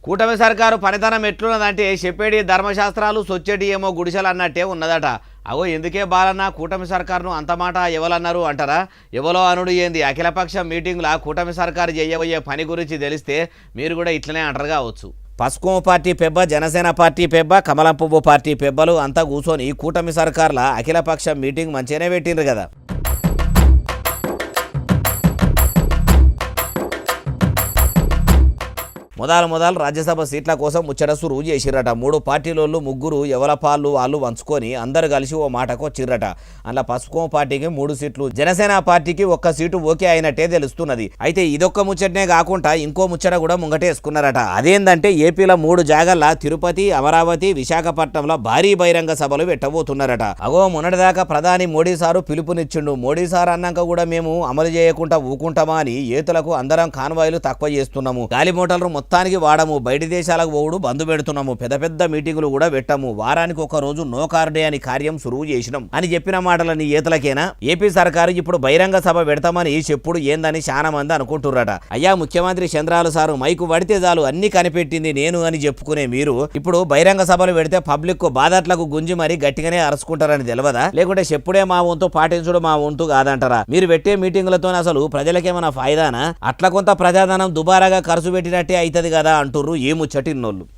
కూటమి సర్కారు పనితనం ఎట్లున్నదంటే చెప్పేటి ధర్మశాస్త్రాలు సొచ్చేటి ఏమో గుడిసెలు అన్నట్టే ఉన్నదట. అగో ఎందుకే బాలన్న కూటమి సర్కారును అంత మాట ఎవలన్నారు అంటారా? ఎవలో అనుడు ఏంది? అఖిలపక్ష మీటింగ్లా కూటమి సర్కారు చేయబోయే పని గురించి తెలిస్తే మీరు కూడా ఇట్లనే అంటారు కావచ్చు. పసుపు పార్టీ పెబ్బ, జనసేన పార్టీ పెబ్బ, కమలం పువ్వు పార్టీ పెబ్బలు అంతా కూర్చొని కూటమి సర్కార్ల అఖిలపక్ష మీటింగ్ మంచిగానే పెట్టిండ్రు కదా. మొదలు రాజ్యసభ సీట్ల కోసం ముచ్చట సురువు చేసిరట. 3 పార్టీలోళ్ళు ముగ్గురు ఎవల పాళ్ళు వాళ్ళు వంచుకొని అందరు కలిసి ఓ మాటకు వచ్చిర్రట. అందులో పసుపు పార్టీకి 3 సీట్లు, జనసేన పార్టీకి 1 సీటు ఓకే అయినట్టే తెలుస్తున్నది. అయితే ఇదొక్క ముచ్చటనే కాకుండా ఇంకో ముచ్చట కూడా ముంగటేసుకున్నారట. అదేంటంటే ఏపీలో 3 జాగల్లా తిరుపతి, అమరావతి, విశాఖపట్నంలో భారీ బహిరంగ సభలు పెట్టబోతున్నారట. అగో మొన్నటిదాకా ప్రధాని మోడీ సారు పిలుపునిచ్చిండు. మోడీ సార్ అన్నాక కూడా మేము అమలు చేయకుండా ఊకుంటామా అని ఏతులకు అందరం కాన్వాయిలు తక్కువ చేస్తున్నాము, గాలి మోటార్లు మొత్తానికి వాడము, బయట దేశాలకు పోవుడు బంధు పెడుతున్నాము, పెద్ద పెద్ద మీటింగులు కూడా పెట్టాము, వారానికి 1 రోజు నో కార్డే అని కార్యం సురువు చేసినాం అని చెప్పిన మాటలని ఏతలకేనా? ఏపీ సర్కారు ఇప్పుడు బహిరంగ సభ పెడతామని చెప్పుడు ఏందని చాలా మంది అనుకుంటుర్రట. అయ్యా ముఖ్యమంత్రి చంద్రాలు సారు మైకు పడితే చాలు అన్ని కనిపెట్టింది నేను అని చెప్పుకునే మీరు ఇప్పుడు బహిరంగ సభలు పెడితే పబ్లిక్ బాధట్లకు గుంజి మరి గట్టిగానే అరుచుకుంటారని తెలియదా? లేకుంటే చెప్పుడే మా వంతు పాటించడం మా వంతు కాదంటారా? మీరు పెట్టే మీటింగులతో అసలు ప్రజలకేమైనా ఫాయిదానా? అట్లా కొంత ప్రజాధనం దుబారాగా ఖర్చు పెట్టినట్టే అవుతుంది కదా అంటుర్రు ఈ ముచ్చటిన్నోళ్ళు.